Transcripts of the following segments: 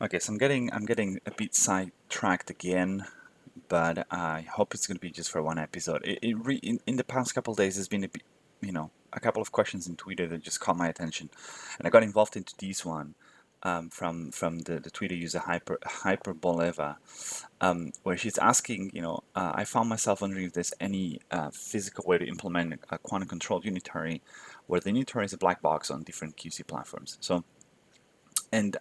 Okay, so I'm getting a bit sidetracked again, but I hope it's going to be just for one episode. In the past couple of days, there's been a bit, a couple of questions in Twitter that just caught my attention, and I got involved into this one from the Twitter user Hyperboleva, where she's asking, I found myself wondering if there's any physical way to implement a quantum controlled unitary, where the unitary is a black box on different QC platforms. So, and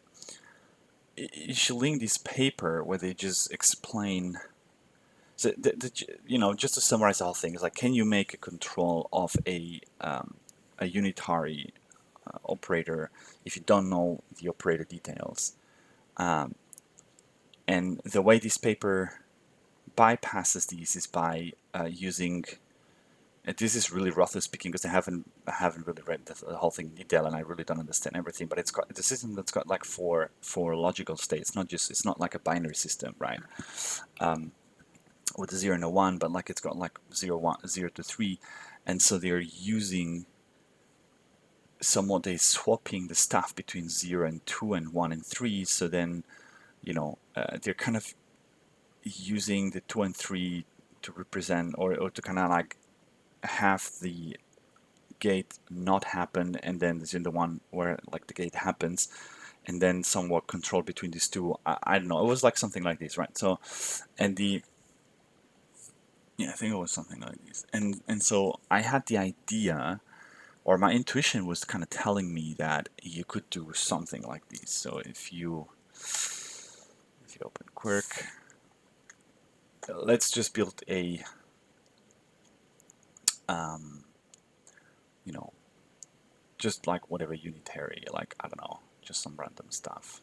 she linked this paper where they just explain. So, just to summarize the whole thing, is like, can you make a control of a unitary operator if you don't know the operator details? Um, and the way this paper bypasses these is by using. And this is really roughly speaking because I haven't really read the whole thing in detail and I really don't understand everything. But it's got the system that's got like four logical states. It's not like a binary system, right? With a 0 and a 1, but like it's got like 0, 1, 0 to 3, and so they're using somewhat they swapping the stuff between 0 and 2 and 1 and 3. So then they're kind of using the 2 and 3 to represent or to kind of like have the gate not happen, and then there's in the one where like the gate happens, and then somewhat control between these two. I don't know, it was like something like this, right? So, and the yeah, I think it was something like this. And so I had the idea, or my intuition was kind of telling me that you could do something like this. So if you open Quirk, let's just build a um, you know, just like whatever unitary, like I don't know, just some random stuff.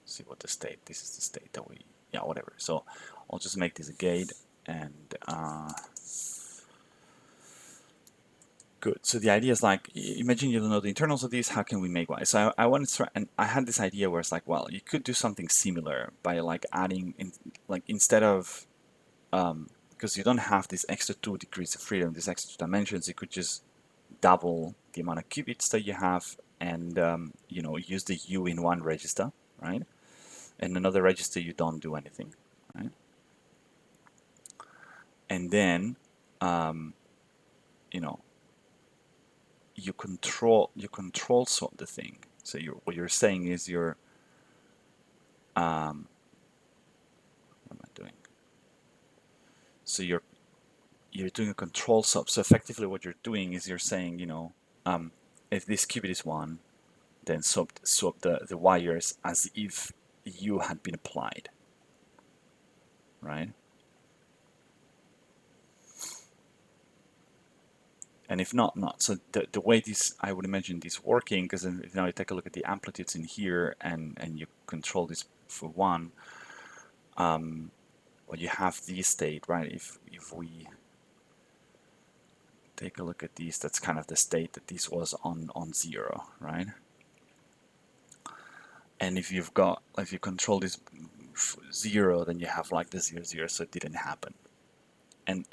See what the state. This is the state that we, yeah, whatever. So I'll just make this a gate and good. So the idea is like, imagine you don't know the internals of these. How can we make one? So I wanted to try, and I had this idea where it's like, well, you could do something similar by like adding in, like instead of, because you don't have this extra 2 degrees of freedom, these extra 2 dimensions, you could just double the amount of qubits that you have, and use the U in one register, right? And another register you don't do anything, right? And then, um, you know, you control sort the thing. So what you're saying is what am I doing? So you're doing a control swap. So effectively, what you're doing is you're saying, if this qubit is one, then swap the wires as if U had been applied, right? And if not, not. So the way this, I would imagine this working, because if now you take a look at the amplitudes in here and you control this for one, well, you have this state, right? If we take a look at these, that's kind of the state that this was on 0, right? And if you control this 0, then you have like the 0, 0, so it didn't happen. And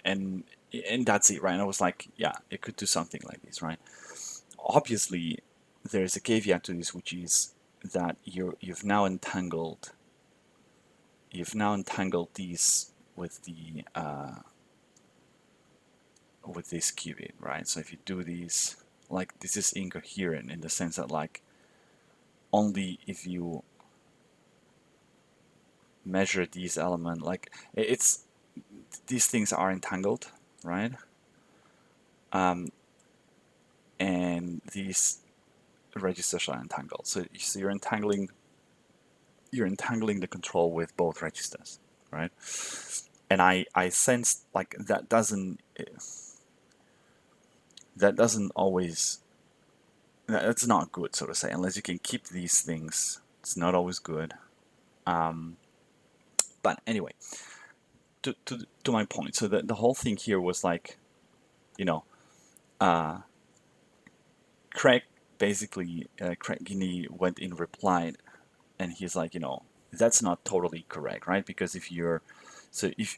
that's it, right? And I was like, yeah, it could do something like this, right? Obviously, there's a caveat to this, which is that you've now entangled these with this qubit, right? So if you do these, like, this is incoherent in the sense that like only if you measure these elements, like it's these things are entangled, right? And these registers are entangled. So you're entangling the control with both registers, right? And I sensed like that doesn't always, that's not good, so to say, unless you can keep these things. It's not always good. But anyway, to my point. So the whole thing here was like, you know, Craig basically, Craig Guinea went in replied, and he's like, that's not totally correct, right? Because if you're, so if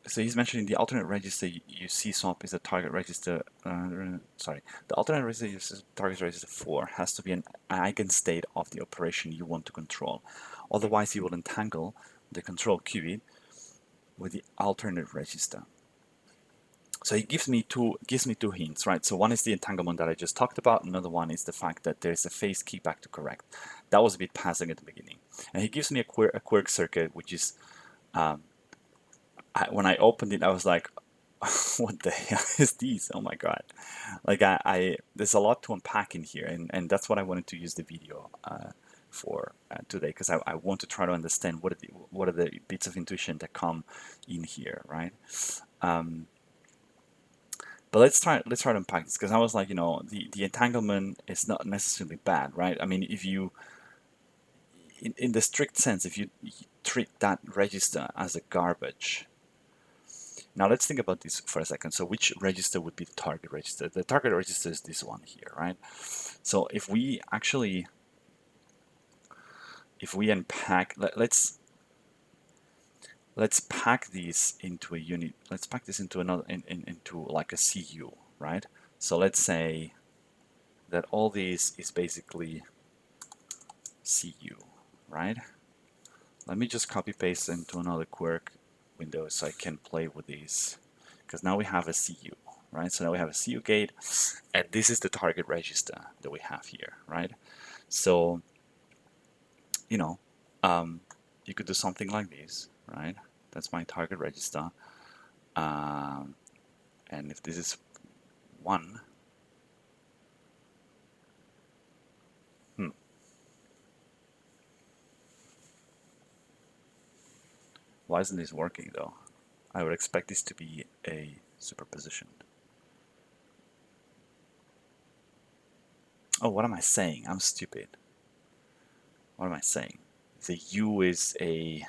so he's mentioning the alternate register you see Cswap is a target register. Sorry, the alternate register you see target register 4 has to be an eigenstate of the operation you want to control. Otherwise, you will entangle the control qubit with the alternate register. So he gives me two hints, right? So one is the entanglement that I just talked about. Another one is the fact that there's a FaceKickback to correct. That was a bit passing at the beginning. And he gives me a quirk circuit, which is when I opened it, I was like, what the hell is this? Oh my God. Like there's a lot to unpack in here, and that's what I wanted to use the video for today, because I want to try to understand what are the bits of intuition that come in here, right? But let's try to unpack this, because I was like, the entanglement is not necessarily bad, right? I mean, if you in the strict sense, if you treat that register as a garbage. Now let's think about this for a second. So which register would be the target register? The target register is this one here, right? So if we unpack, let's pack these into a unit. Let's pack this into another into like a CU, right? So let's say that all these is basically CU, right? Let me just copy paste into another quirk window so I can play with these, because now we have a CU, right? So now we have a CU gate, and this is the target register that we have here, right? So you could do something like this, right? That's my target register, and if this is 1, why isn't this working though? I would expect this to be a superposition. Oh, what am I saying? I'm stupid. What am I saying? The U is a...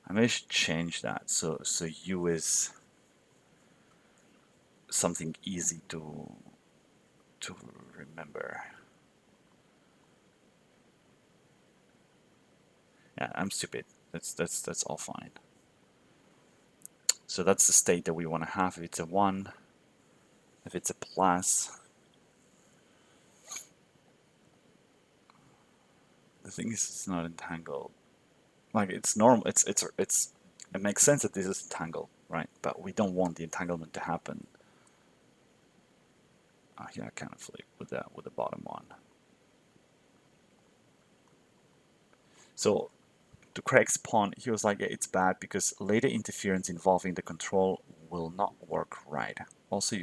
I maybe should change that. So U is something easy to remember. Yeah, I'm stupid. That's all fine. So that's the state that we want to have. If it's a 1, if it's a plus. The thing is, it's not entangled. Like, it's normal. It makes sense that this is entangled, right? But we don't want the entanglement to happen. Here I kind of flip with the bottom one. So to Craig's point, he was like, yeah, it's bad because later interference involving the control will not work right. Also,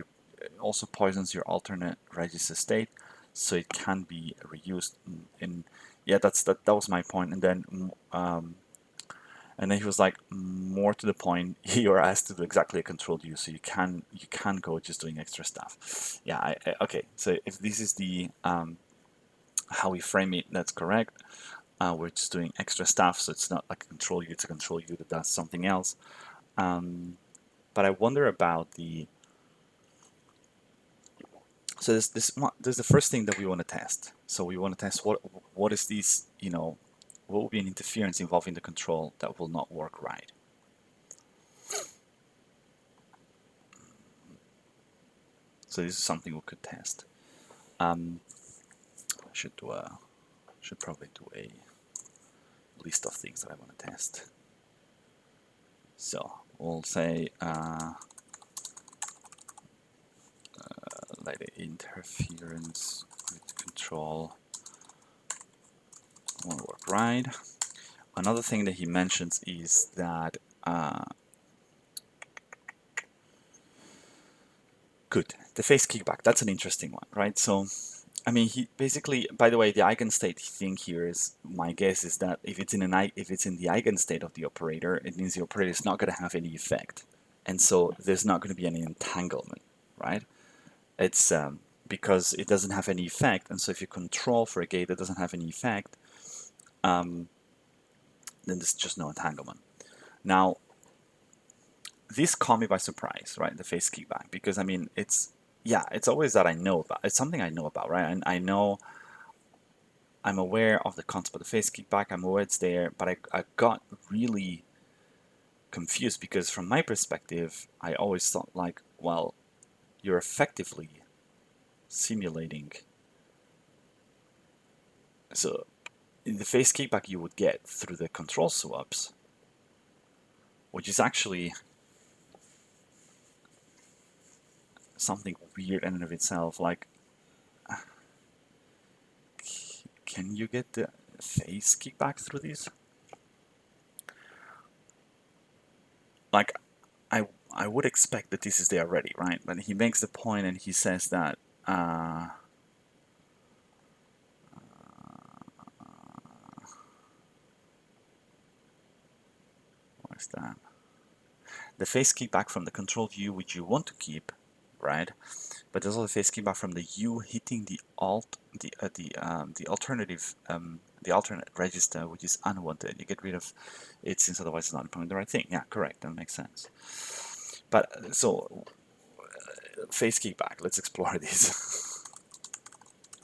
also poisons your alternate register state, so it can be reused in yeah, that was my point. And then he was like, more to the point, you're asked to do exactly a controlled use, so you can go just doing extra stuff. Yeah, okay. So if this is the how we frame it, that's correct. We're just doing extra stuff, so it's not like a control U, it's a control U that does something else. But I wonder about the... So there's the first thing that we want to test. So we want to test what is this, what will be an interference involving the control that will not work right. So this is something we could test. Should probably do a list of things that I want to test. So we'll say like the interference with control won't work right. Another thing that he mentions is that good, the FaceKickback. That's an interesting one, right? So I mean, he basically, by the way, the eigenstate thing here is, my guess is that if it's in the eigenstate of the operator, it means the operator is not going to have any effect, and so there's not going to be any entanglement, right? It's because it doesn't have any effect, and so if you control for a gate that doesn't have any effect, then there's just no entanglement. Now, this caught me by surprise, right? The FaceKickback, because I mean, it's always that I know about. It's something I know about, right? And I'm aware of the concept of the FaceKickback. I'm aware it's there, but I got confused because from my perspective, I always thought like, well, you're effectively simulating. So in the phase kickback you would get through the control swaps, which is actually something weird in and of itself. Like, can you get the phase kickback through these? Like, I would expect that this is there already, right? But he makes the point and he says that where's that? The phase kickback from the control view which you want to keep, right? But there's also the phase kickback from the U hitting the alternative the alternate register, which is unwanted. You get rid of it since otherwise it's not doing the right thing. Yeah, correct. That makes sense. But so phase kickback. Let's explore this.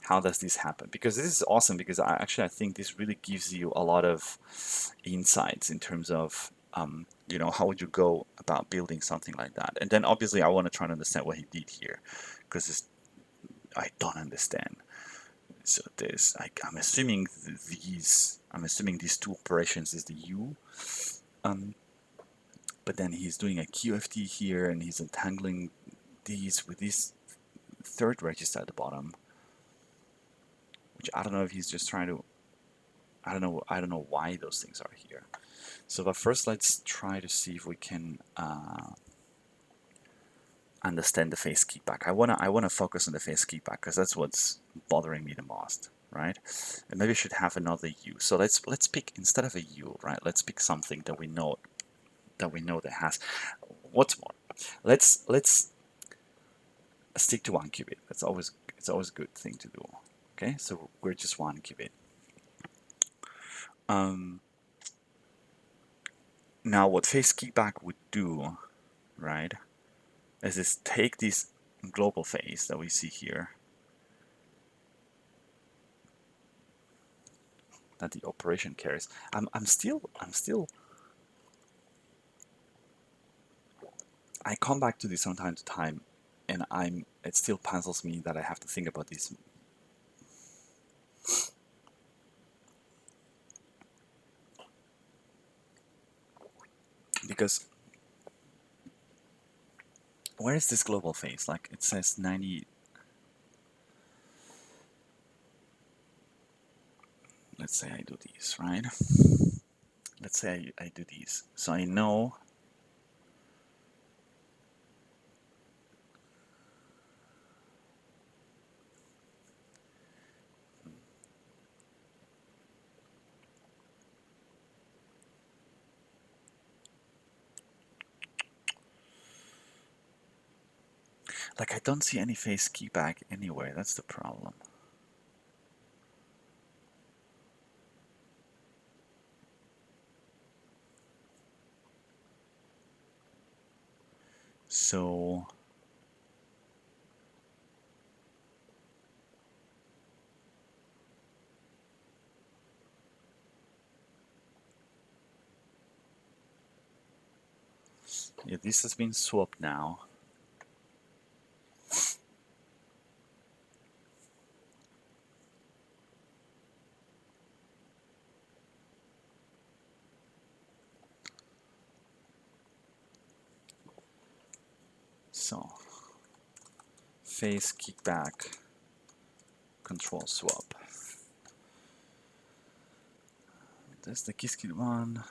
How does this happen? Because this is awesome. Because I think this really gives you a lot of insights in terms of you know, how would you go about building something like that? And then obviously I want to try to understand what he did here, because I don't understand. So there's I'm assuming these two operations is the U, but then he's doing a QFT here and he's entangling these with this third register at the bottom, which I don't know if he's just trying to. I don't know why those things are here. So, but first, let's try to see if we can understand the phase kickback. I wanna focus on the phase kickback because that's what's bothering me the most, right? And maybe we should have another U. So let's pick, instead of a U, right? Let's pick something that we know that has. What's more, let's stick to 1 qubit. It's always a good thing to do. Okay, so we're just 1 qubit. Now what phase kickback would do, right, is this take this global phase that we see here, that the operation carries. I'm still I come back to this from time to time, and it still puzzles me that I have to think about this. Because where is this global phase? Like it says 90. Let's say I do these, right? Let's say I do these. So I know like I don't see any phase kickback anywhere. That's the problem. So yeah, this has been swapped now. So phase kickback control swap. There's the Qiskit one.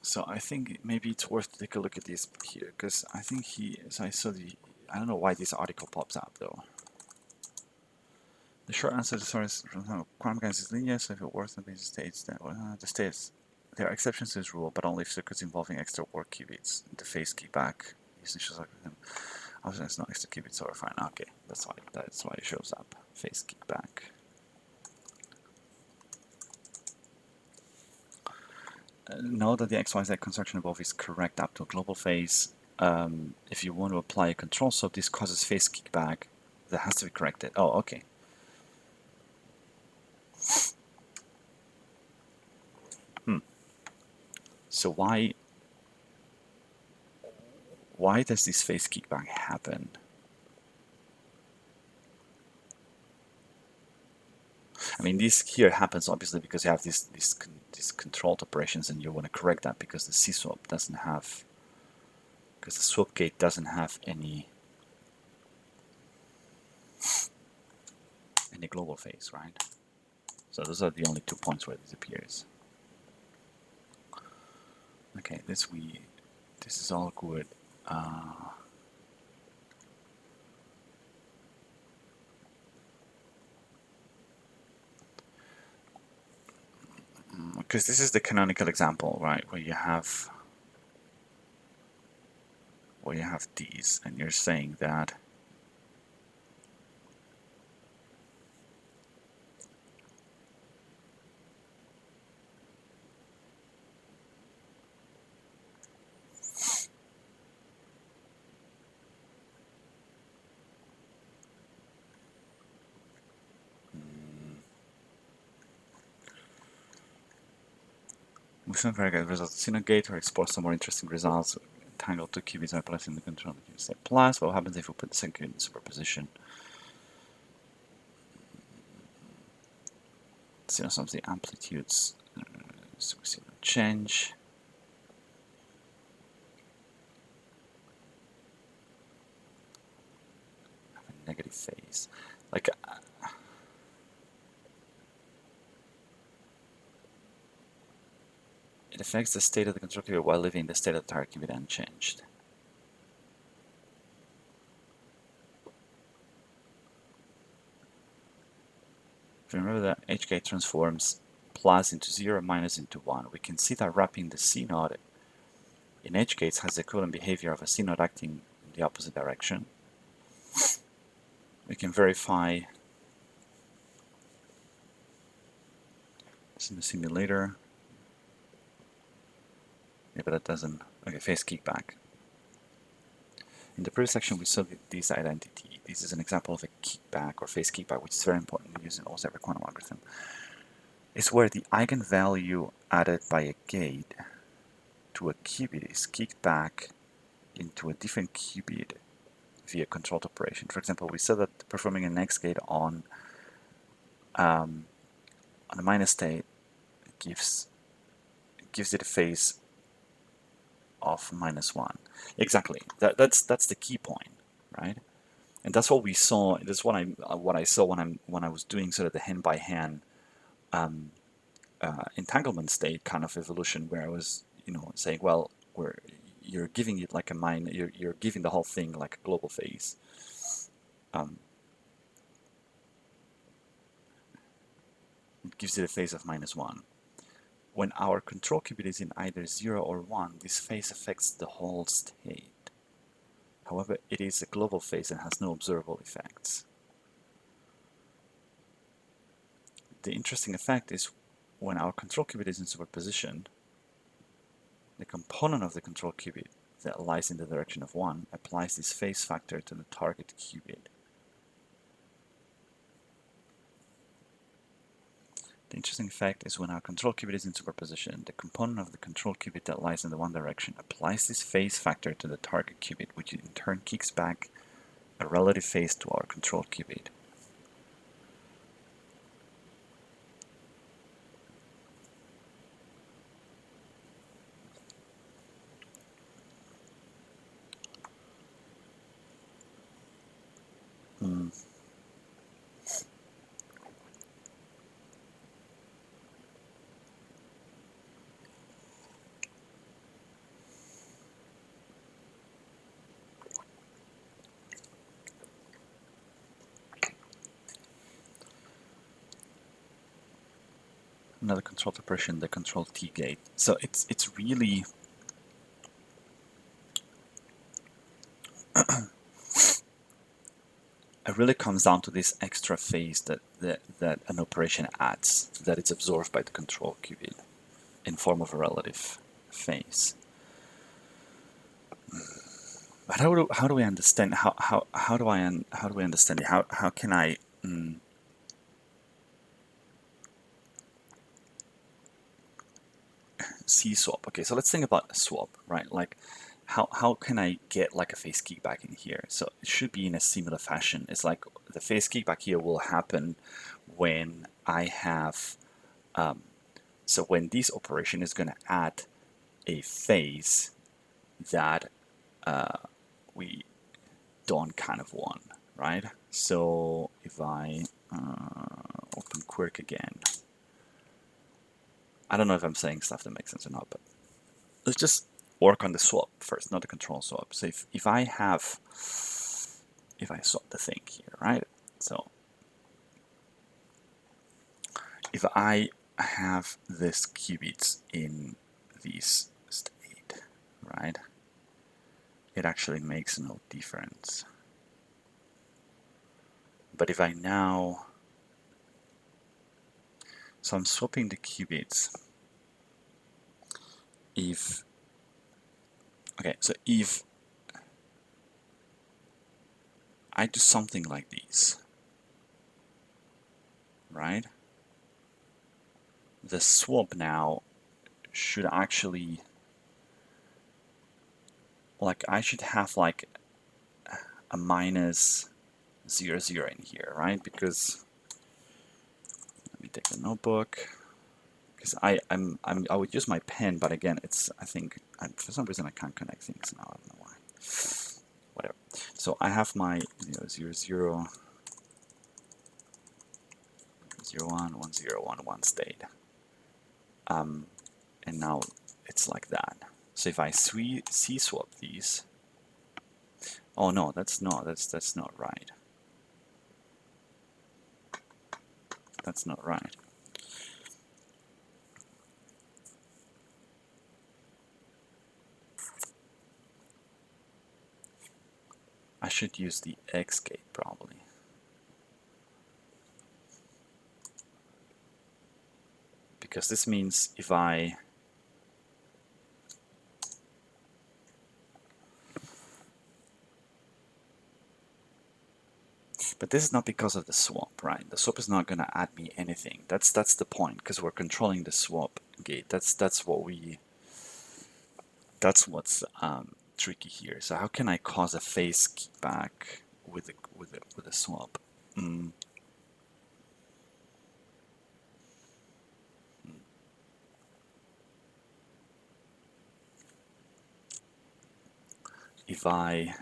So I think maybe it's worth to take a look at this here, because I think so I saw I don't know why this article pops up though. The short answer to the story is quantum mechanics is linear, so if it works, then it states that the states there are exceptions to this rule, but only if circuits involving extra 4 qubits. The phase kickback essentially like them. Also, it's not extra qubits are fine. Okay, that's why it shows up. Phase kickback. Know that the XYZ construction above is correct up to a global phase. if you want to apply a control swap, this causes phase kickback that has to be corrected. Oh, okay. So why does this phase kickback happen? I mean, this here happens obviously because you have these controlled operations, and you want to correct that because the Cswap doesn't have, because the swap gate doesn't have any global phase, right? So those are the only 2 points where this appears. Okay, this is all good. Because this is the canonical example, right, where you have these, and you're saying that with some very good results, Synod gate or explore some more interesting results. Entangle 2 qubits by placing the control qubit say plus. What happens if we put the second qubit in superposition? So some of the amplitudes, so we see no change. Have a negative phase, like. It affects the state of the control qubit while leaving the state of the target qubit unchanged. If you remember that H gate transforms plus into 0, minus into 1, we can see that wrapping the C node in H gates has the equivalent behavior of a C node acting in the opposite direction. We can verify this in the simulator. Yeah, but that doesn't. Okay, phase kickback. In the previous section, we saw this identity. This is an example of a kickback or phase kickback, which is very important to use in almost every quantum algorithm. It's where the eigenvalue added by a gate to a qubit is kicked back into a different qubit via controlled operation. For example, we said that performing an X gate on a minus state gives it a phase of -1. Exactly. That's the key point, right? And that's what we saw. That's what I saw when I was doing sort of the hand by hand entanglement state kind of evolution, where I was saying, well, you're giving it like a you're giving the whole thing like a global phase. It gives it a phase of -1. When our control qubit is in either 0 or 1, this phase affects the whole state. However, it is a global phase and has no observable effects. The interesting effect is when our control qubit is in superposition, the component of the control qubit that lies in the direction of 1 applies this phase factor to the target qubit. The interesting effect is when our control qubit is in superposition, the component of the control qubit that lies in the one direction applies this phase factor to the target qubit, which in turn kicks back a relative phase to our control qubit. Another controlled operation, the control T gate. So it's really it really comes down to this extra phase that an operation adds, that it's absorbed by the control qubit in form of a relative phase. But how do we understand how do we understand it? How can I see swap? Okay, so let's think about a swap, right? Like how can I get like a phase kickback in here? So it should be in a similar fashion. It's like the phase kickback here will happen when I have so when this operation is going to add a phase that we don't kind of want, right? So if I open Quirk again, I don't know if I'm saying stuff that makes sense or not, but let's just work on the swap first, not the control swap. So if I swap the thing here, right? So if I have this qubits in this state, right? It actually makes no difference. But if I now, so I'm swapping the qubits. If, okay, so if I do something like this, right? The swap now should actually, like, I should have like a minus 0, 0 in here, right? Because, let me take the notebook. Because I would use my pen, but again, it's, I think, for some reason I can't connect things now, I don't know why. Whatever. So I have my 0, 0, 0, 0, 1, 1, 0, 1, 1 state. And now it's like that. So if I C-swap these, oh no, that's not right. That's not right. I should use the Eigenstate probably. Because this means if I but this is not because of the swap, right? The swap is not going to add me anything. That's the point, because we're controlling the swap gate. That's what's tricky here. So how can I cause a phase kickback with a swap? If I,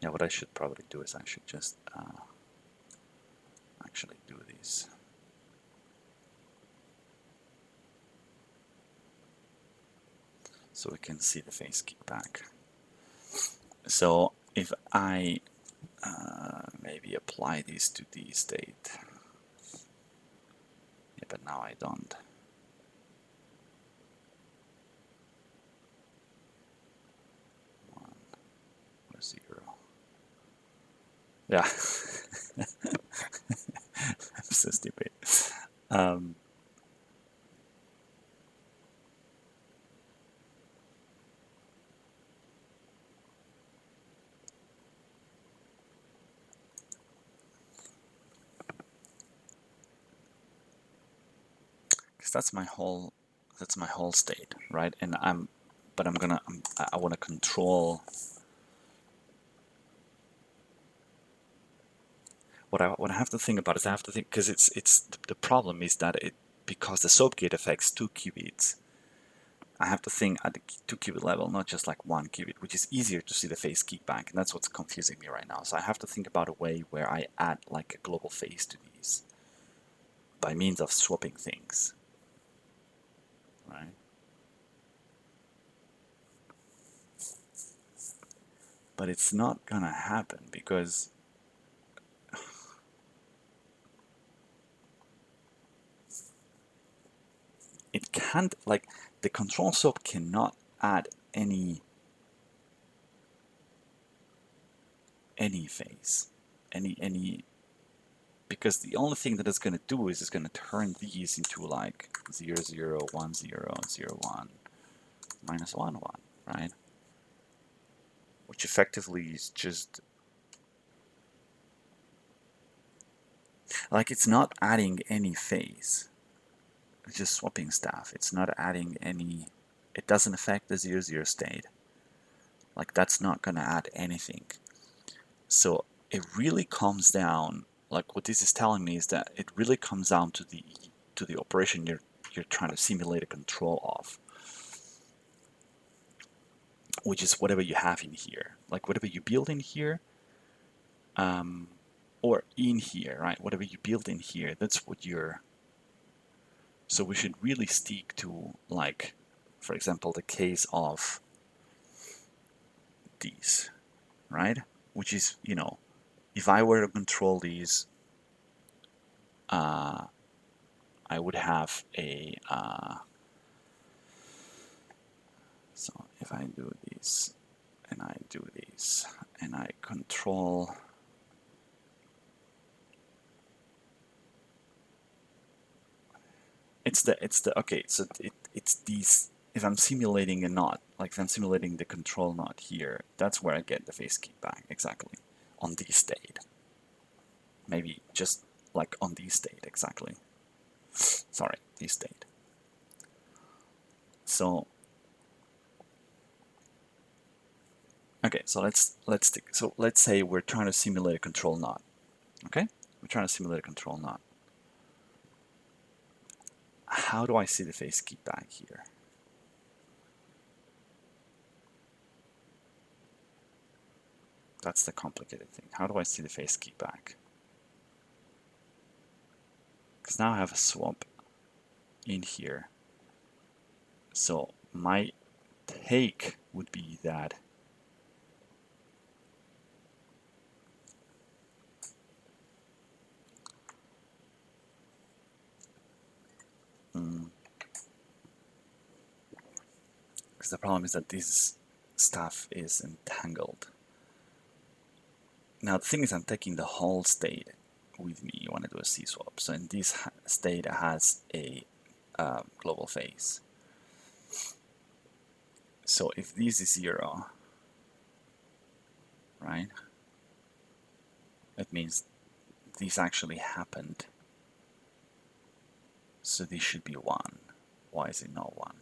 yeah, what I should probably do is I should just actually do these. So we can see the phase kickback. So if I maybe apply these to the state, yeah, but now I don't. 1 or 0. Yeah, I'm so stupid. Because that's my whole state, right? And I want to control what I have to think about is I have to think, because it's the problem is that because the soap gate affects 2 qubits, I have to think at the 2 qubit level, not just like 1 qubit, which is easier to see the phase kickback, and that's what's confusing me right now. So I have to think about a way where I add like a global phase to these by means of swapping things, right? But it's not gonna happen because it can't, like, the control soap cannot add any phase, any because the only thing that it's going to do is it's going to turn these into like 0, 0, 1, 0, 0, 1, minus 1, 1, right? which effectively is just like it's not adding any phase. It's just swapping stuff. It's not adding any. It doesn't affect the 0, 0 state. Like that's not gonna add anything. So it really comes down. Like what this is telling me is that it really comes down to the operation you're trying to simulate a control of, which is whatever you have in here, like whatever you build in here, or in here, right? Whatever you build in here, that's what you're. So we should really stick to, like, for example, the case of these, right? Which is, you know, if I were to control these, I would have a. So if I do this, and I do this, and I control. It's the okay. So it's these. If I'm simulating a knot, like if I'm simulating the control knot here, that's where I get the phase kickback exactly on this state. Maybe just like on this state exactly. Sorry, this state. So okay, so let's say we're trying to simulate a control knot. Okay, we're trying to simulate a control knot. How do I see the phase kickback here? That's the complicated thing. How do I see the phase kickback? Because now I have a swap in here. So my take would be that because the problem is that this stuff is entangled. Now the thing is, I'm taking the whole state with me when I do a Cswap. So in this state has a global phase. So if this is 0, right, that means this actually happened. So this should be 1. Why is it not 1?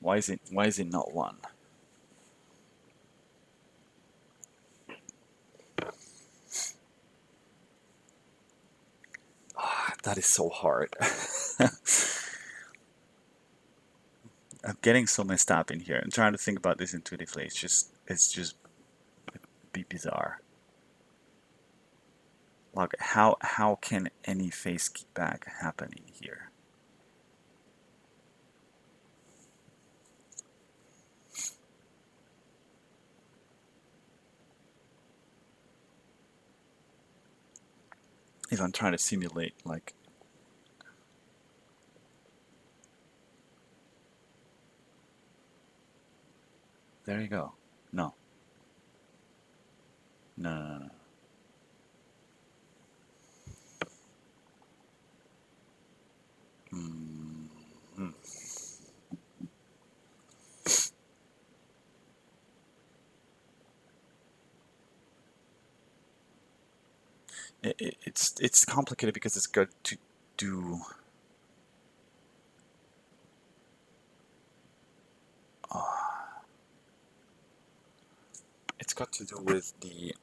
Why is it not 1? That is so hard. I'm getting so messed up in here. I'm trying to think about this intuitively. It's just be bizarre. Like how can any phase kickback happen in here? If I'm trying to simulate, like, there you go. No. No, no, no, no. Mm-hmm. It's complicated because it's got to do. It's got to do with the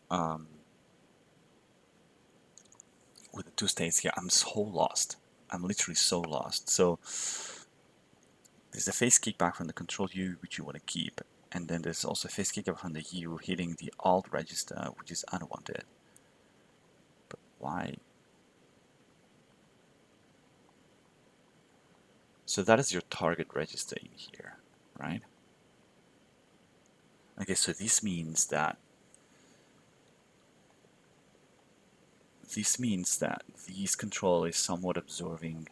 two states here. I'm so lost. I'm literally so lost. So there's a phase kickback from the control U, which you want to keep, and then there's also a phase kickback from the U hitting the alt register, which is unwanted. But why? So that is your target register in here, right? Okay, so this means that this control is somewhat observing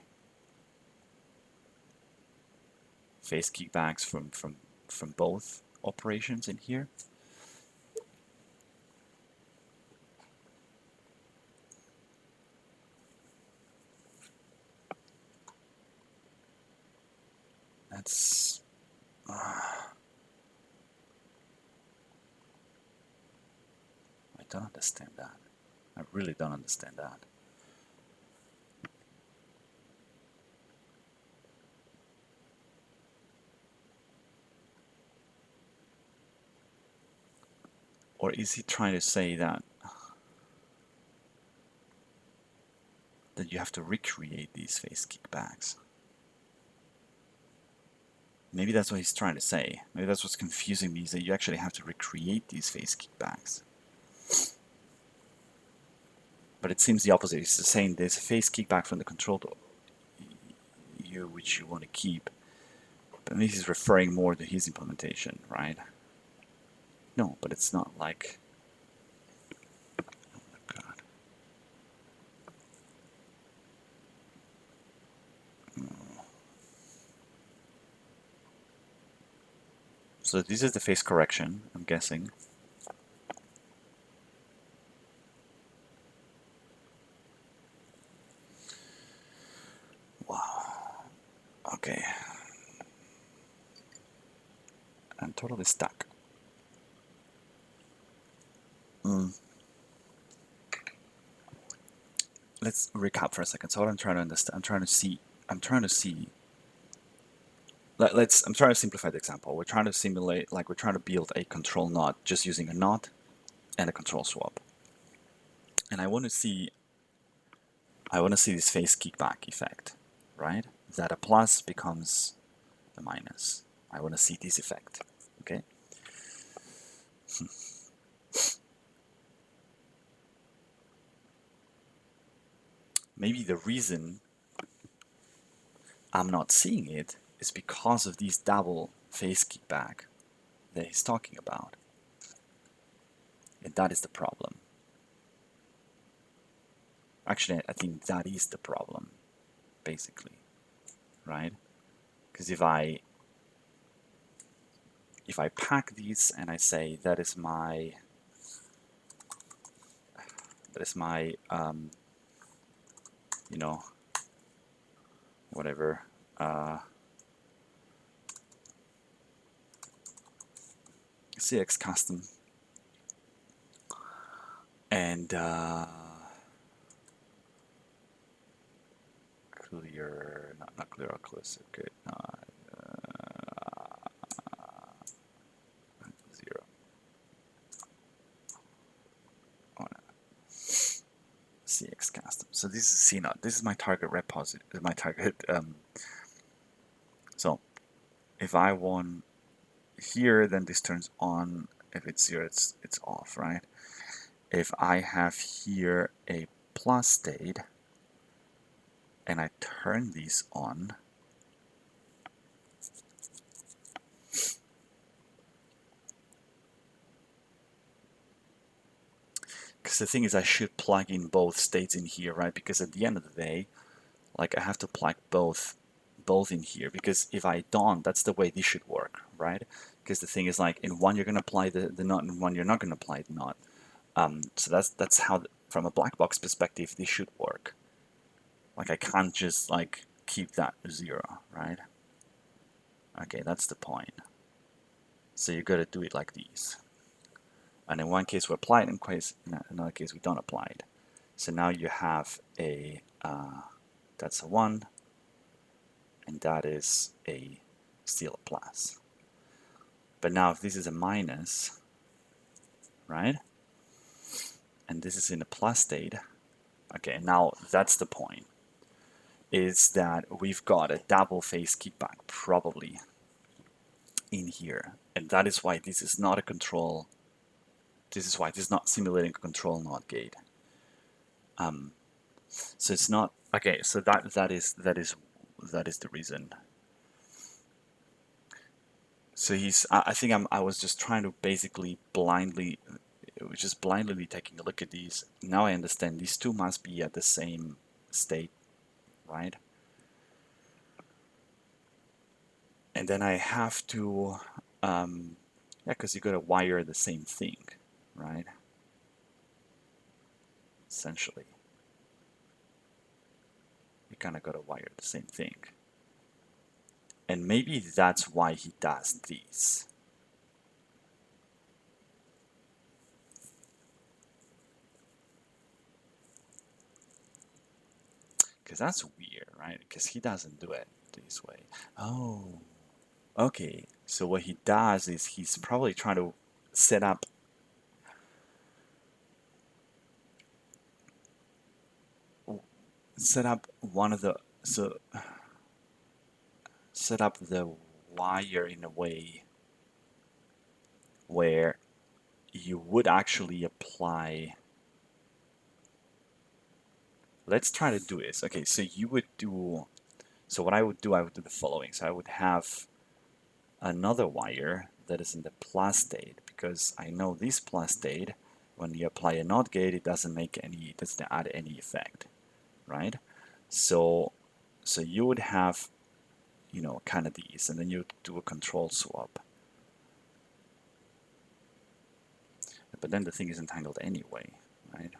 phase kickbacks from both operations in here. don't understand that. I really don't understand that. Or is he trying to say that you have to recreate these phase kickbacks? Maybe that's what he's trying to say. Maybe that's what's confusing me, is that you actually have to recreate these phase kickbacks. But it seems the opposite. He's saying there's a phase kickback from the control U which you want to keep. But maybe he's referring more to his implementation, right? No, but it's not like... Oh God. So this is the phase correction, I'm guessing. Wow. Okay. I'm totally stuck. Let's recap for a second. So what I'm trying to understand, I'm trying to see. I'm trying to simplify the example. We're trying to simulate, like we're trying to build a control knot just using a knot and a control swap. And I want to see this phase kickback effect, right? That a plus becomes a minus. I want to see this effect, okay? Maybe the reason I'm not seeing it is because of these double phase kickback that he's talking about. And that is the problem. Actually, I think that is the problem, basically, right? Because if I pack these and I say that is my you know, whatever, CX custom, and clear, not clear occlusive, good, zero. Oh, no. CX custom. So this is C naught. This is my target repository, my target. So if I want here, then this turns on. If it's zero, it's off, right? If I have here a plus state and I turn these on, because the thing is I should plug in both states in here, right? Because at the end of the day, like I have to plug both in here, because if I don't, that's the way this should work, right? Because the thing is, like, in one you're going to apply the knot, and one you're not going to apply the knot. So that's how, from a black box perspective, this should work. Like I can't just like keep that 0, right? Okay, that's the point. So you got to do it like these. And in one case we apply it, in another case we don't apply it. So now you have a, that's a 1, and that is still a plus. But now if this is a minus, right? And this is in a plus state, okay, now that's the point, is that we've got a double phase kickback probably in here. And that is why this is not a control, this is why this is not simulating a control NOT gate. So it's not, okay, so that is the reason. So I think I was just trying to basically blindly taking a look at these. Now I understand these two must be at the same state, right? And then I have to, yeah, because you got to wire the same thing, right? Essentially, you kind of got to wire the same thing. And maybe that's why he does these. Because that's weird, right? Because he doesn't do it this way. Oh, okay. So what he does is he's probably trying to set up one of the set up the wire in a way where you would actually apply. Let's try to do this. Okay, so you would do. So what I would do the following. So I would have another wire that is in the plus state, because I know this plus state, when you apply a NOT gate, it doesn't add any effect, right? So you would have, kind of these, and then you do a control swap. But then the thing is entangled anyway, right?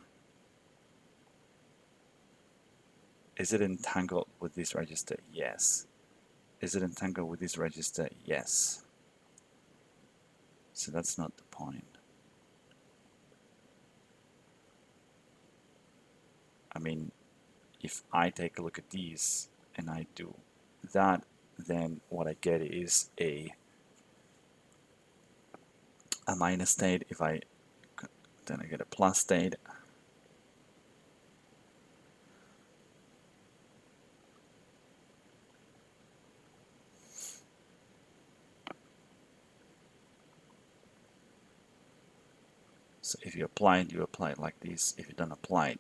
Is it entangled with this register? Yes. Is it entangled with this register? Yes. So that's not the point. I mean, if I take a look at these and I do that, then what I get is a minus state. Then I get a plus state. So if you apply it like this. If you don't apply it,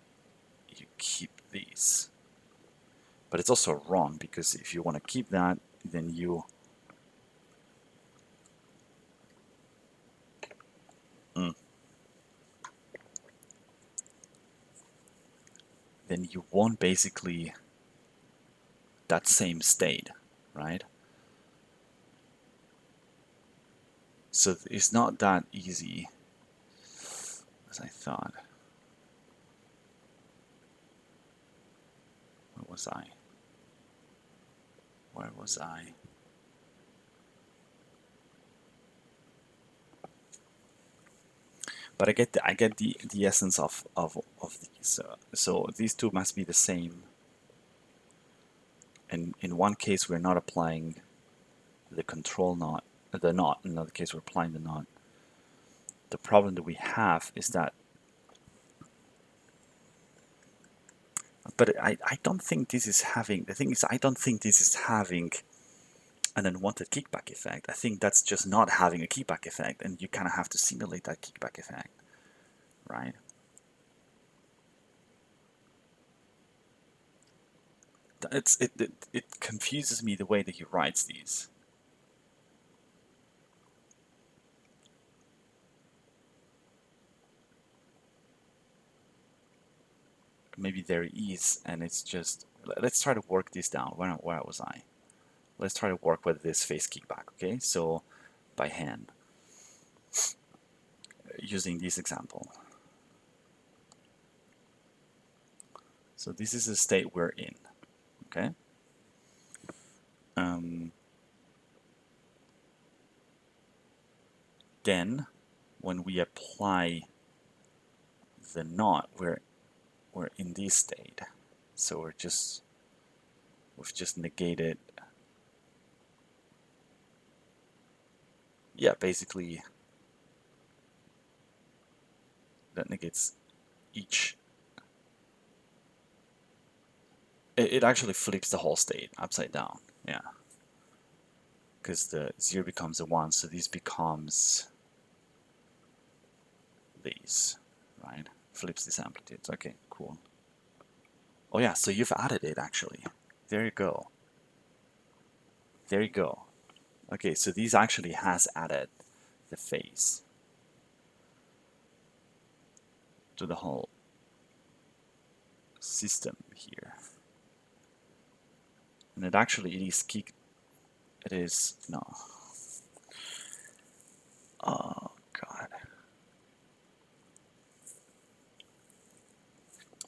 you keep these. But it's also wrong, because if you want to keep that, then you want basically that same state, right? So it's not that easy as I thought. Where was I? Where was I? But I get the essence of these. So these two must be the same. And in one case we're not applying the control knot, the knot. In another case we're applying the knot. The problem that we have is that, but I don't think this is having. The thing is, I don't think this is having an unwanted kickback effect. I think that's just not having a kickback effect, and you kind of have to simulate that kickback effect, right? It confuses me the way that he writes these. Maybe there is, and it's just, let's try to work this down. Where was I? Let's try to work with this face kickback, okay? So by hand, using this example. So this is the state we're in, okay? Then when we apply the knot, we're in this state. So we've just negated, yeah, basically that negates each. It actually flips the whole state upside down, yeah. Because the 0 becomes a 1, so this becomes these, right? Flips these amplitudes. Okay, cool. Oh yeah, so you've added it actually. There you go. There you go. Okay, so these actually has added the phase to the whole system here. And it is kicked. It is, no. Oh god.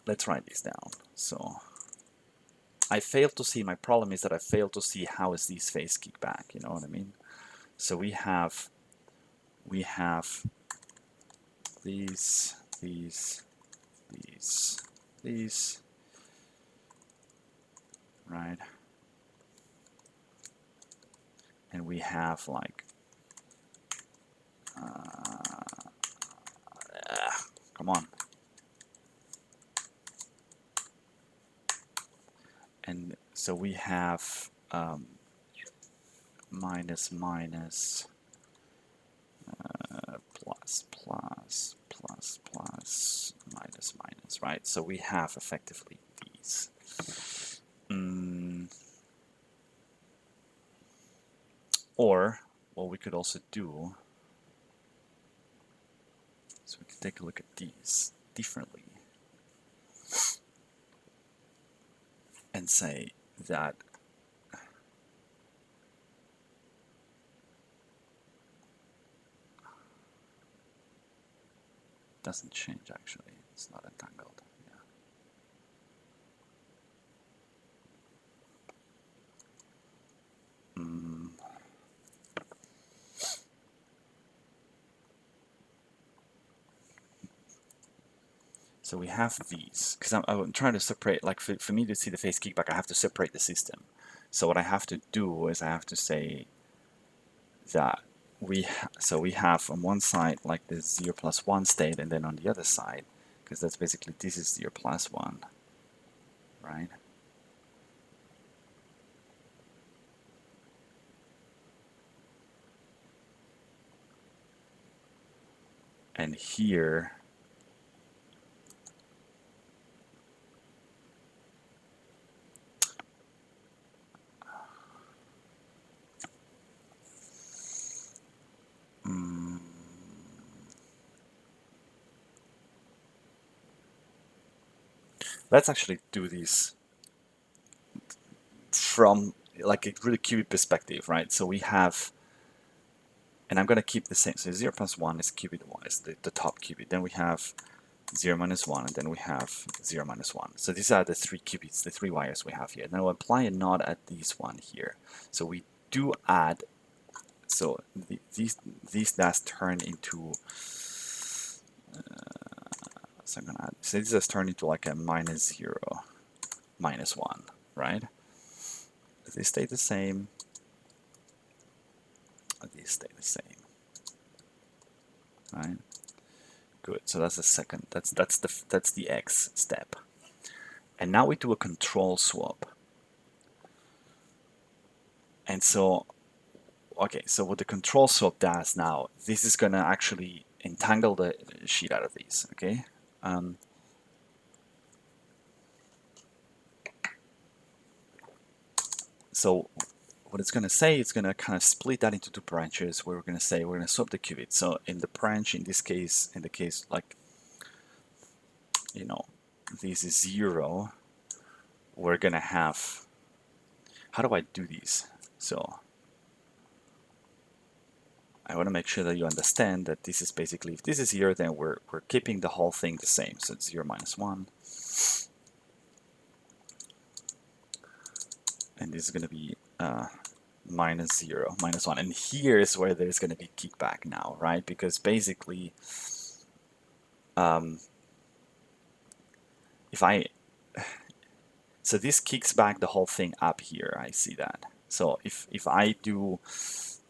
Let's write this down. So I failed to see, my problem is that I failed to see how is this phase kickback, you know what I mean? So we have these, right? And we have like, come on. And so we have minus minus plus plus plus plus minus minus, right? So we have effectively these. Or what we could also do is we could take a look at these differently and say that doesn't change actually. It's not entangled. Yeah. So we have these, because I'm trying to separate, like for me to see the FaceKickback, I have to separate the system. So what I have to do is I have to say that we have on one side like the 0 plus 1 state, and then on the other side, because that's basically this is 0 plus 1, right? And here let's actually do these from like a really qubit perspective, right? So we have, and I'm going to keep the same. So 0 plus 1 is qubit 1, is the top qubit. Then we have 0 minus 1, and then we have 0 minus 1. So these are the three qubits, the three wires we have here. Now we'll apply a NOT at this one here. So we do add, so these does turn into, so I'm going to add, so this does turn into like a minus 0, minus 1, right? They stay the same. These stay the same, right? Good. So that's the second. That's the X step. And now we do a control swap. And so, okay. So what the control swap does now, this is gonna actually entangle the shit out of these. Okay. So what it's going to say, it's going to kind of split that into two branches where we're going to say we're going to swap the qubit. So in the branch, in this case, like, you know, this is 0, we're going to have, how do I do these? So I want to make sure that you understand that this is basically, if this is 0, then we're keeping the whole thing the same. So it's 0 minus 1. And this is going to be minus 0, minus 1. And here is where there's going to be kickback now, right? Because basically, if I, so this kicks back the whole thing up here, I see that. So if I do,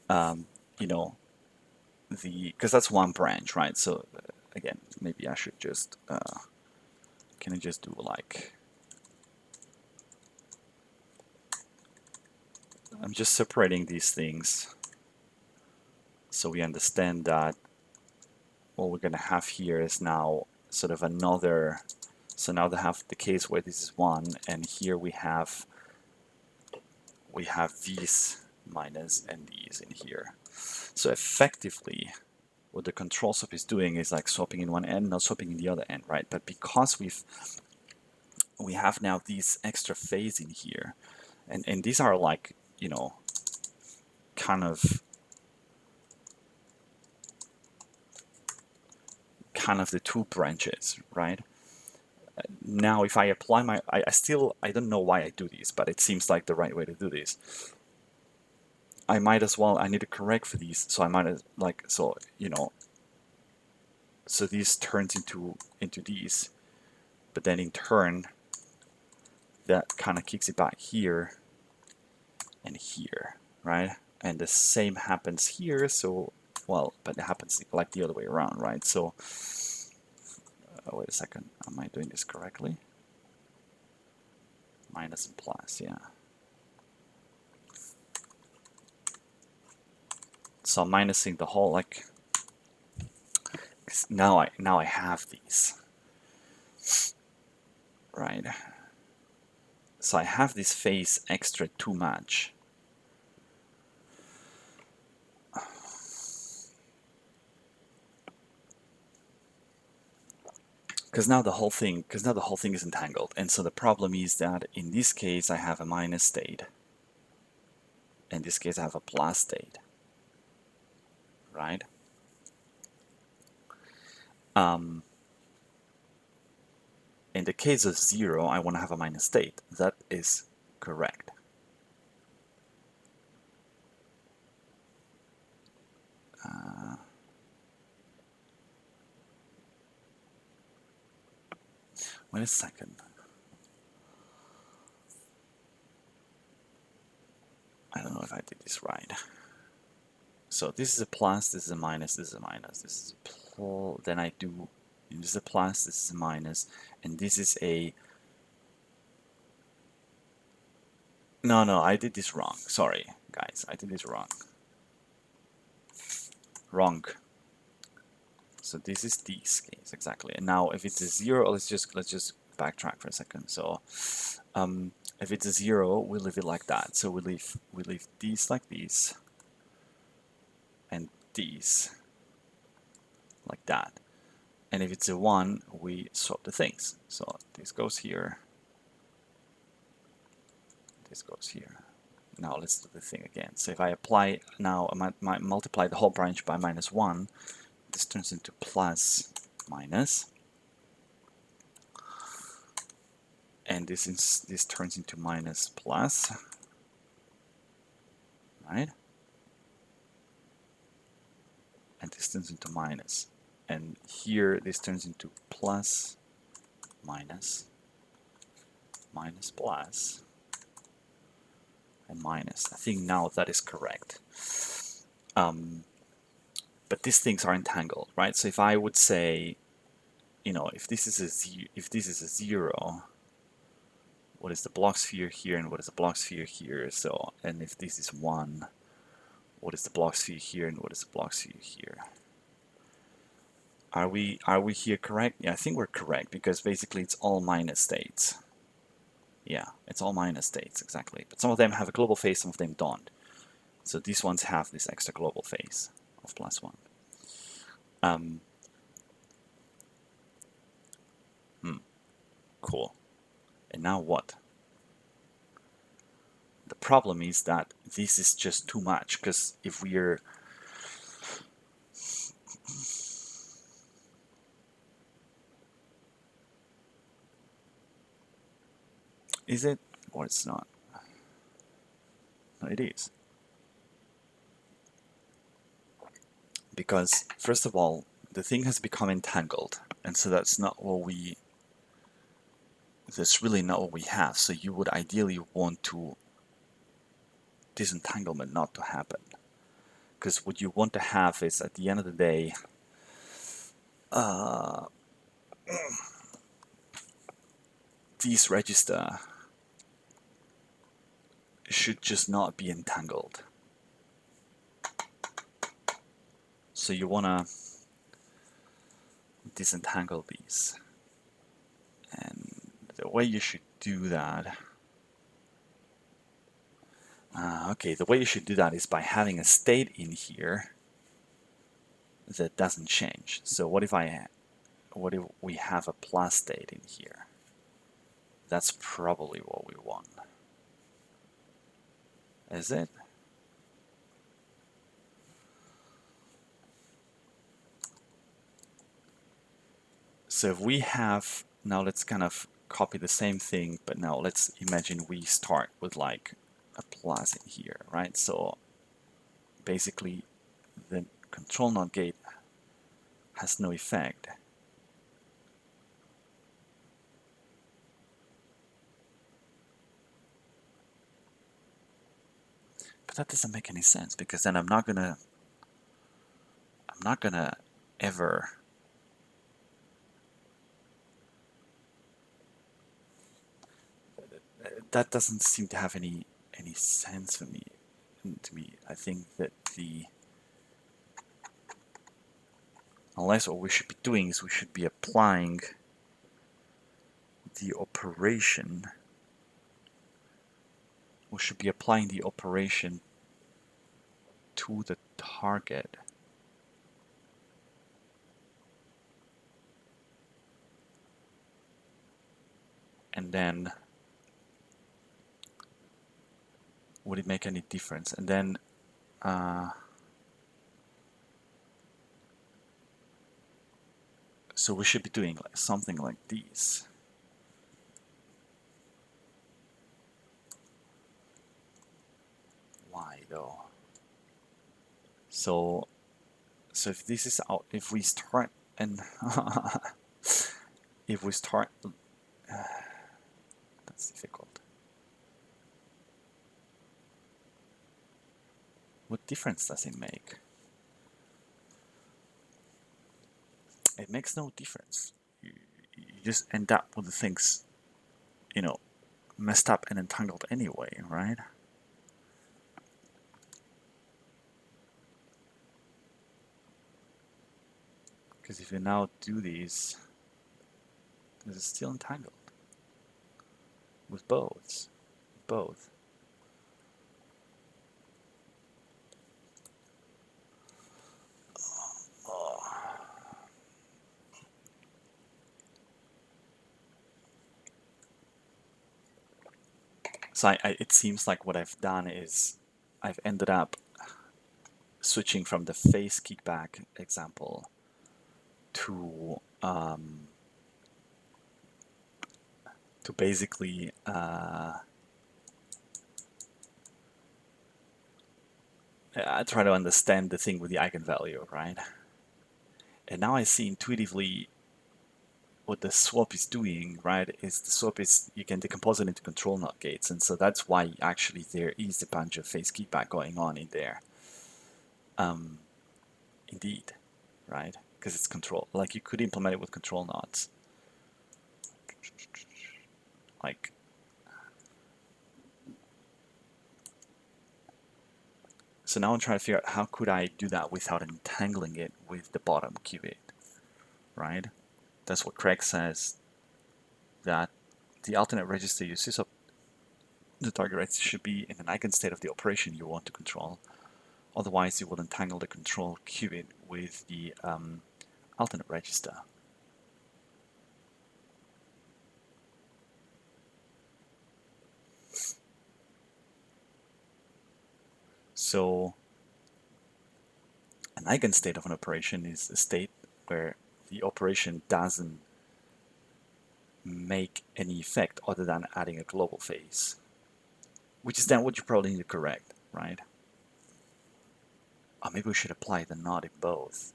you know, because that's one branch, right? So again, maybe I should just, can I just do like, I'm just separating these things so we understand that what we're going to have here is now sort of another, so now they have the case where this is 1, and here we have these minus and these in here. So effectively, what the control swap is doing is like swapping in one end, not swapping in the other end, right? But because we have now these extra phase in here, and these are like, you know, kind of the two branches, right? Now if I apply my, I don't know why I do this, but it seems like the right way to do this. I might as well, I need to correct for these, so I might as, like, so, you know, so this turns into these, but then in turn, that kind of kicks it back here and here, right? And the same happens here, so, well, but it happens like the other way around, right? So, wait a second, am I doing this correctly? Minus and plus, yeah. So I'm minusing the whole, like, now I have these, right? So I have this phase extra too much. Because now the whole thing is entangled, and so the problem is that in this case I have a minus state. In this case I have a plus state, right? In the case of 0, I want to have a minus state. That is correct. Wait a second. I don't know if I did this right. So this is a plus, this is a minus, this is a minus, this is a plus, then I do, this is a plus, this is a minus, and this is a, no, I did this wrong. Sorry, guys, I did this wrong. Wrong. So this is this case, exactly. And now if it's a 0, let's just backtrack for a second. So if it's a 0, we leave it like that. So we leave these like these, and these like that. And if it's a 1, we swap the things. So this goes here, this goes here. Now let's do the thing again. So if I apply now, I multiply the whole branch by -1, this turns into plus minus, and this turns into minus plus, right? And this turns into minus, and here this turns into plus minus minus plus and minus. I think now that is correct. But these things are entangled, right? So if I would say, you know, if this is a 0, what is the block sphere here and what is the block sphere here? So, and if this is 1, what is the block sphere here and what is the block sphere here? Are we here correct? Yeah, I think we're correct, because basically it's all minus states. Yeah, it's all minus states, exactly. But some of them have a global phase, some of them don't. So these ones have this extra global phase of +1. Cool. And now what? The problem is that this is just too much, because if we're is it or it's not? No, it is. Because first of all, the thing has become entangled, and so that's really not what we have. So you would ideally want to disentanglement not to happen, because what you want to have is, at the end of the day, this register should just not be entangled. So you want to disentangle these, and the way you should do that, okay, the way you should do that is by having a state in here that doesn't change. So what if we have a plus state in here? That's probably what we want. Is it? So if we have, now let's kind of copy the same thing, but now let's imagine we start with like a plus in here, right? So basically the control NOT gate has no effect. that doesn't make any sense, because then I'm not gonna ever that doesn't seem to have any sense for me. To me, I think that unless what we should be doing is we should be applying the operation. We should be applying the operation to the target. And then would it make any difference? And then so we should be doing like something like this. Why though? So if this is out, if we start and if we start, that's difficult. What difference does it make? It makes no difference. You just end up with the things, you know, messed up and entangled anyway, right? Because if you now do these, this is still entangled with both. So it seems like what I've done is I've ended up switching from the FaceKickback example to basically I try to understand the thing with the eigenvalue, right? And now I see intuitively what the swap is doing, right? Is the swap is you can decompose it into control NOT gates, and so that's why actually there is a bunch of FaceKickback going on in there. Indeed, right? Because it's control. Like you could implement it with control NOTs. Like so now I'm trying to figure out how could I do that without entangling it with the bottom qubit, right? That's what Craig says, that the alternate register uses up the target rate should be in an eigenstate of the operation you want to control. Otherwise, you will entangle the control qubit with the alternate register. So an eigenstate of an operation is a state where the operation doesn't make any effect other than adding a global phase, which is then what you probably need to correct, right? Or maybe we should apply the NOT in both.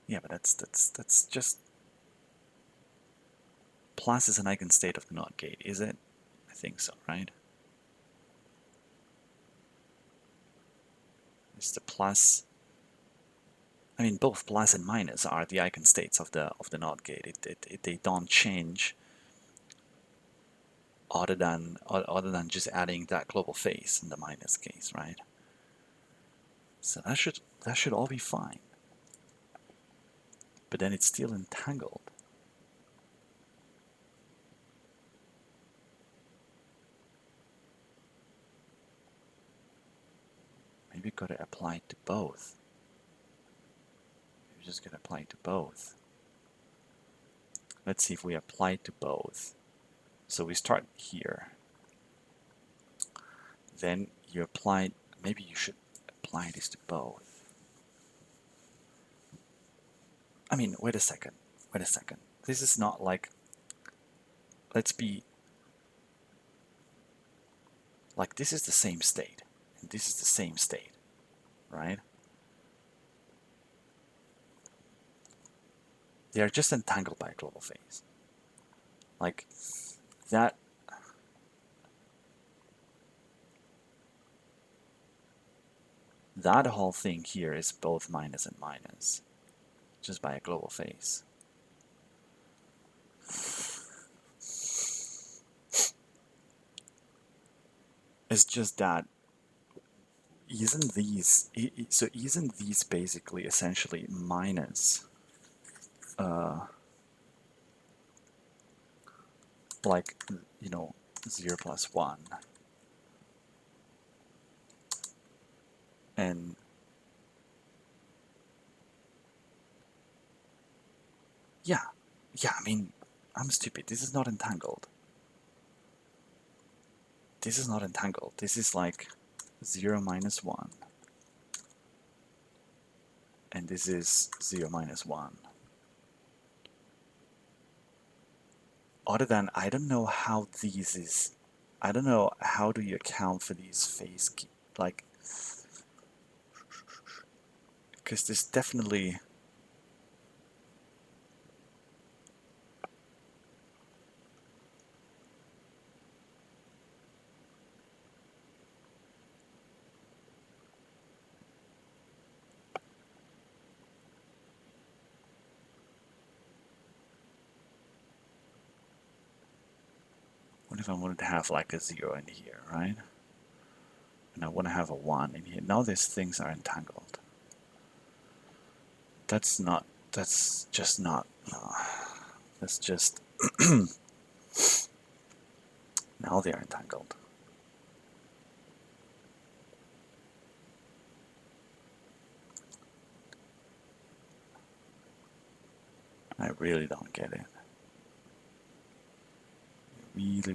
Yeah, but that's just plus is an eigenstate of the NOT gate, is it? I think so, right? It's the plus. I mean, both plus and minus are the eigenstates of the NOT gate. They don't change other than just adding that global phase in the minus case, right? So that should all be fine. But then it's still entangled. Maybe got to apply it to both. Maybe just got to apply it to both. Let's see if we apply it to both. So we start here. Then you apply, maybe you should apply this to both. I mean, wait a second. This is not like, let's be, like this is the same state, and this is the same state, right? They are just entangled by a global phase. Like that, That whole thing here is both minus and minus, just by a global phase. It's just that isn't these basically essentially minus like 0 plus 1, and yeah, I mean, I'm stupid. This is not entangled. This is not entangled. This is like 0 minus 1, and this is 0 minus 1. Other than, I don't know how these is, I don't know how do you account for these phase, like, because there's definitely, what if I wanted to have like a 0 in here, right? And I want to have a 1 in here. Now these things are entangled. That's just not, no. That's just, now they are entangled. I really don't get it.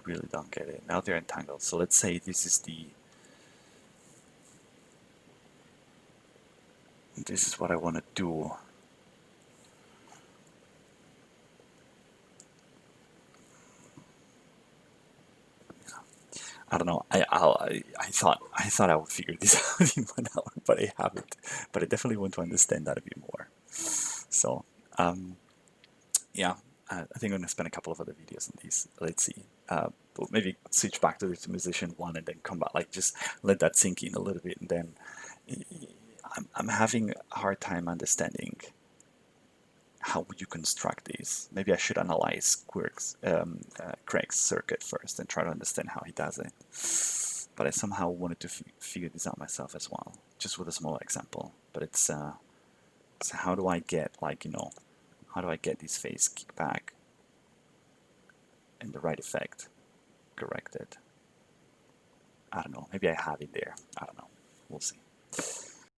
Really don't get it. Now they're entangled. So let's say this is what I want to do. I don't know. I thought I would figure this out in 1 hour, but I haven't. But I definitely want to understand that a bit more. So yeah, I think I'm gonna spend a couple of other videos on these. Let's see. But maybe switch back to the optimization one and then come back. Like just let that sink in a little bit, and then I'm having a hard time understanding how would you construct these. Maybe I should analyze Craig's circuit first and try to understand how he does it. But I somehow wanted to figure this out myself as well, just with a smaller example. But it's so how do I get, like, how do I get this phase kickback and the right effect corrected? I don't know. Maybe I have it there. I don't know. We'll see.